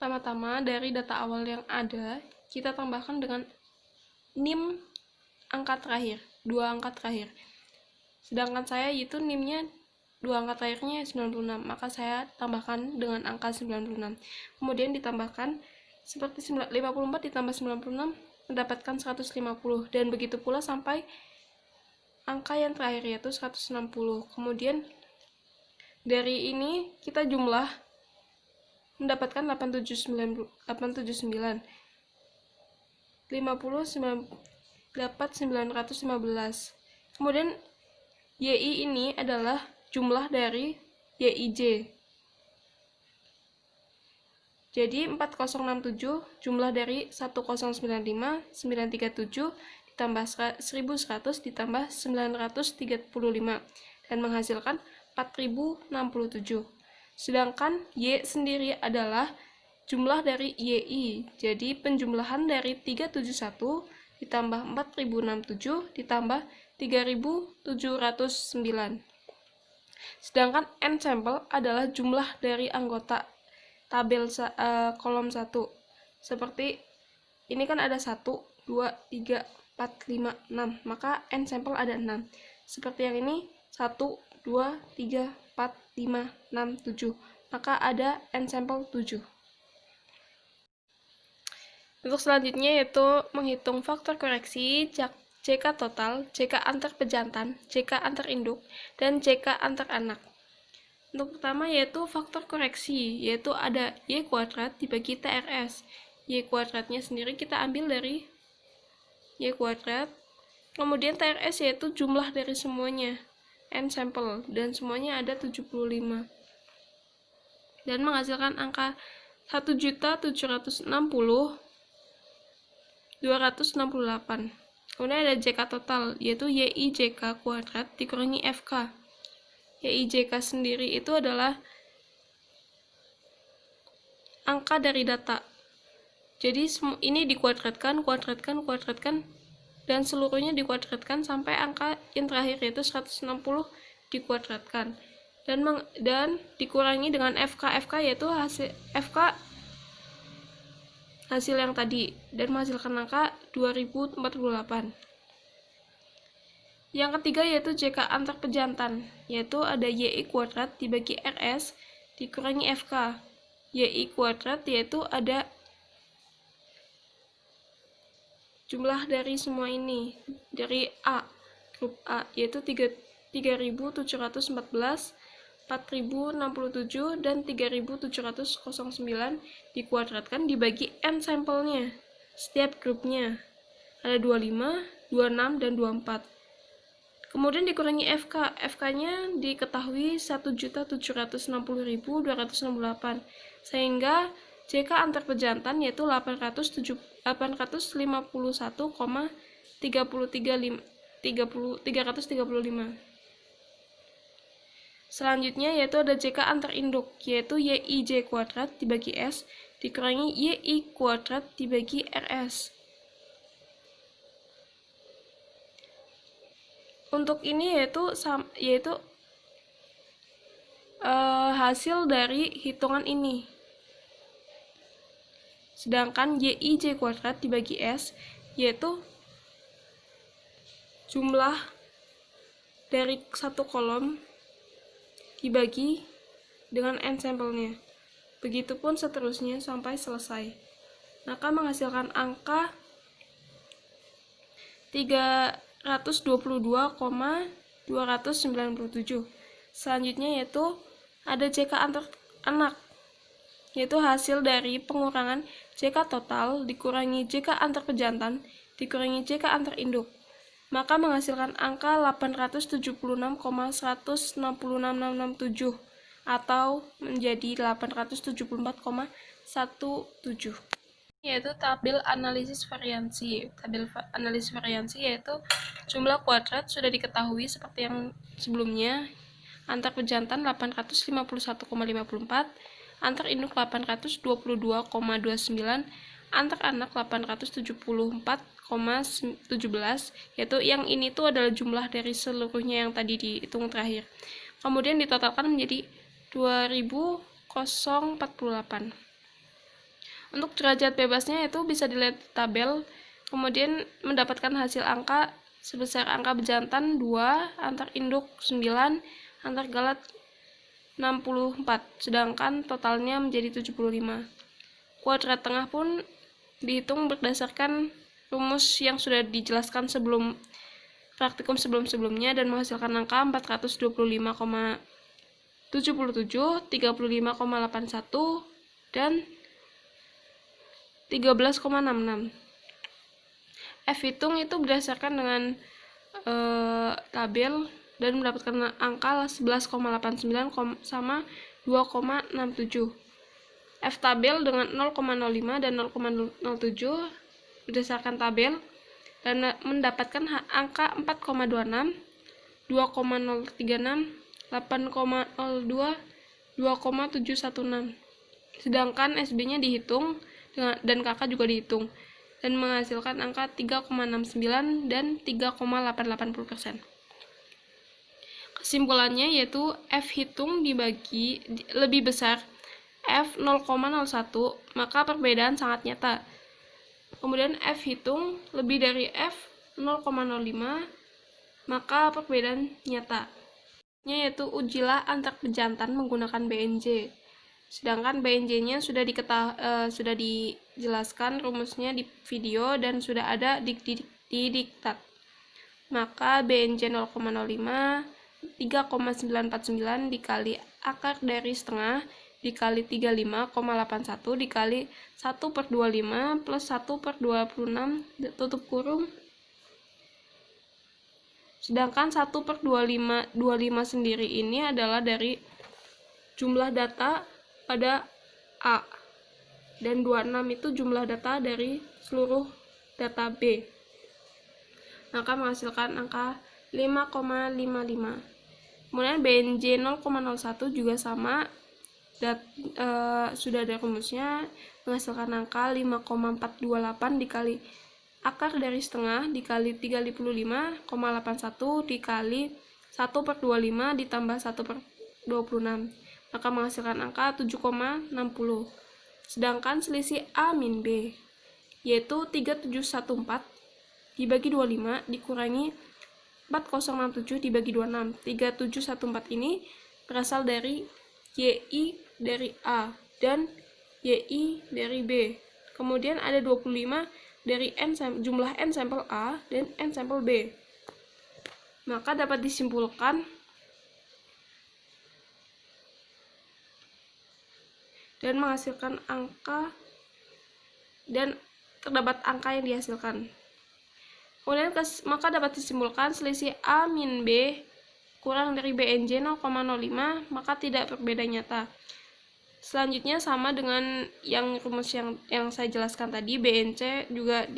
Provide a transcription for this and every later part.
Pertama-tama dari data awal yang ada, kita tambahkan dengan NIM angka terakhir, 2 angka terakhir. Sedangkan saya itu NIM-nya 2 angka terakhirnya 96, maka saya tambahkan dengan angka 96. Kemudian ditambahkan seperti 54 ditambah 96 mendapatkan 150, dan begitu pula sampai angka yang terakhir yaitu 160. Kemudian dari ini kita jumlah mendapatkan 879 50 dapat 915. Kemudian YI ini adalah jumlah dari YIJ. Jadi 4067 jumlah dari 1095 937 ditambah 1100 ditambah 935 dan menghasilkan 4067. Sedangkan Y sendiri adalah jumlah dari YI. Jadi penjumlahan dari 371 ditambah 4067 ditambah 3709. Sedangkan N sampel adalah jumlah dari anggota tabel kolom 1. Seperti ini kan ada 1, 2, 3, 4, 5, 6. Maka N sampel ada 6. Seperti yang ini 1, 2, 3, 4, 5, 6, 7. Maka ada N sampel 7. Untuk selanjutnya yaitu menghitung faktor koreksi JK total, JK antar pejantan, JK antar induk, dan JK antar anak. Untuk pertama yaitu faktor koreksi, yaitu ada Y kuadrat dibagi TRS. Y kuadratnya sendiri kita ambil dari Y kuadrat. Kemudian TRS yaitu jumlah dari semuanya, N sampel, dan semuanya ada 75. Dan menghasilkan angka 1.760.268. Kemudian ada JK total, yaitu YIJK kuadrat dikurangi FK. YIJK sendiri itu adalah angka dari data. Jadi ini dikuadratkan, kuadratkan, dan seluruhnya dikuadratkan sampai angka yang terakhir yaitu 160 dikuadratkan. Dan dikurangi dengan FK. FK yaitu hasil yang tadi, dan menghasilkan angka 2048. Yang ketiga yaitu JK antar pejantan, yaitu ada YI kuadrat dibagi RS dikurangi FK. YI kuadrat yaitu ada jumlah dari semua ini, dari A, grup A, yaitu 3.714, 4.067, dan 3.709 dikuadratkan dibagi N sampelnya. Setiap grupnya ada 25, 26, dan 24. Kemudian dikurangi FK. FK-nya diketahui 1.760.268. Sehingga JK antar pejantan yaitu 851,335. Selanjutnya yaitu ada JK antar induk, yaitu YIJ kuadrat dibagi S dikurangi YI kuadrat dibagi RS. Untuk ini yaitu hasil dari hitungan ini. Sedangkan YIJ kuadrat dibagi S yaitu jumlah dari satu kolom dibagi dengan N sampelnya. Begitupun seterusnya sampai selesai. Maka menghasilkan angka 322,297. Selanjutnya yaitu ada JK antar anak, yaitu hasil dari pengurangan JK total dikurangi JK antar pejantan dikurangi JK antar induk. Maka menghasilkan angka 876,166667 atau menjadi 874,17. Yaitu tabel analisis variansi. Tabel analisis variansi yaitu jumlah kuadrat sudah diketahui seperti yang sebelumnya. Antar pejantan 851,54, antar induk 822,29, antar anak 874,17, yaitu yang ini tuh adalah jumlah dari seluruhnya yang tadi dihitung terakhir. Kemudian ditotalkan menjadi 2048. Untuk derajat bebasnya itu bisa dilihat di tabel, kemudian mendapatkan hasil angka sebesar angka bejantan 2, antar induk 9, antar galat 64, sedangkan totalnya menjadi 75. Kuadrat tengah pun dihitung berdasarkan rumus yang sudah dijelaskan sebelum praktikum sebelum-sebelumnya dan menghasilkan angka 425,77, 35,81, dan 13,66. F hitung itu berdasarkan dengan tabel dan mendapatkan angka 11,89 sama 2,67. F tabel dengan 0,05 dan 0,07 berdasarkan tabel dan mendapatkan angka 4,26, 2,036, 8,02, 2,716. Sedangkan SB-nya dihitung dan KK juga dihitung dan menghasilkan angka 3,69 dan 3,880%. Kesimpulannya yaitu F hitung dibagi lebih besar F 0,01, maka perbedaan sangat nyata. Kemudian F hitung lebih dari F 0,05, maka perbedaan nyata. Yaitu ujilah antar pejantan menggunakan BNJ. Sedangkan BNJ-nya sudah dijelaskan rumusnya di video dan sudah ada di diktat. Maka BNJ 0,05 3,949 dikali akar dari setengah dikali 35,81 dikali 1/25 plus 1/26 tutup kurung. Sedangkan 1/25 sendiri ini adalah dari jumlah data pada A dan 26 itu jumlah data dari seluruh data B, maka menghasilkan angka 5,55. Kemudian BNJ 0,01 juga sama, sudah ada rumusnya, menghasilkan angka 5,428 dikali akar dari setengah dikali 35,81 dikali 1/25 ditambah 1/26, maka menghasilkan angka 7,60. Sedangkan selisih A min B yaitu 3714 dibagi 25 dikurangi 4067 dibagi 26. 3714 ini berasal dari YI dari A dan YI dari B. Kemudian ada 25 dari jumlah N sampel A dan N sampel B. Maka dapat disimpulkan dan menghasilkan angka dan terdapat angka yang dihasilkan. Kemudian maka dapat disimpulkan selisih A min B kurang dari BNJ 0,05 maka tidak berbeda nyata. Selanjutnya sama dengan yang rumus yang saya jelaskan tadi, BNC juga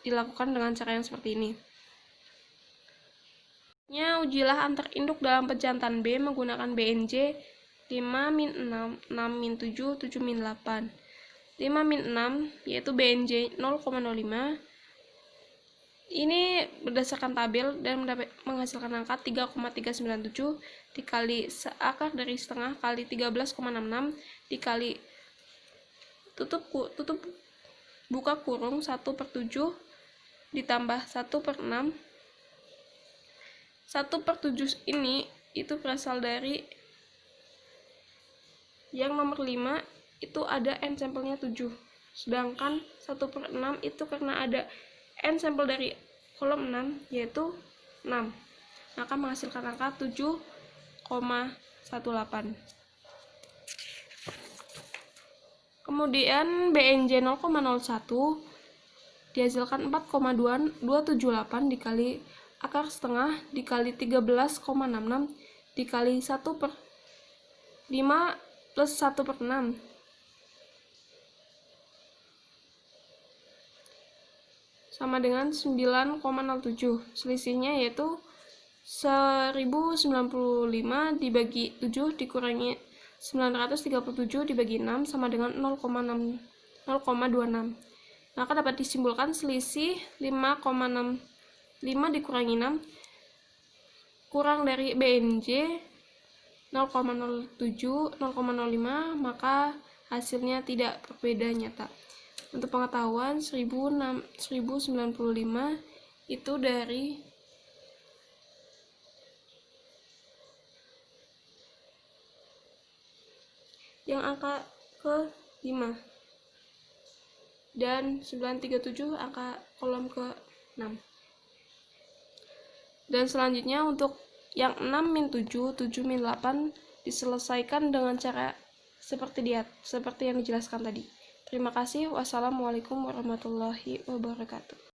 dilakukan dengan cara yang seperti ini. Ujilah antar induk dalam pejantan B menggunakan BNJ 5 min 6, 6 min 7, 7 min 8. 5 min 6 yaitu BNJ 0,05. Ini berdasarkan tabel dan menghasilkan angka 3,397 dikali seakar dari setengah kali 13,66 dikali tutup buka kurung 1/7 ditambah 1/6. 1/7 ini itu berasal dari yang nomor 5 itu ada N sampelnya 7, sedangkan 1/6 itu karena ada N sampel dari kolom 6 yaitu 6, maka menghasilkan angka 7,18. Kemudian BNJ 0,01 dihasilkan 4,278 dikali akar setengah dikali 13,66 dikali 1/5 plus 1/6. Sama dengan 9,07. Selisihnya yaitu 1095 dibagi 7 dikurangi 937 dibagi 6 sama dengan 0,26. Maka dapat disimpulkan selisih 5,65 dikurangi 6 kurang dari BNJ 0,07, 0,05, maka hasilnya tidak berbeda nyata. Untuk pengetahuan, 1095 itu dari yang angka ke-5, dan 937 angka kolom ke-6. Dan selanjutnya untuk yang 6-7, 7-8 diselesaikan dengan cara seperti yang dijelaskan tadi. Terima kasih. Wassalamualaikum warahmatullahi wabarakatuh.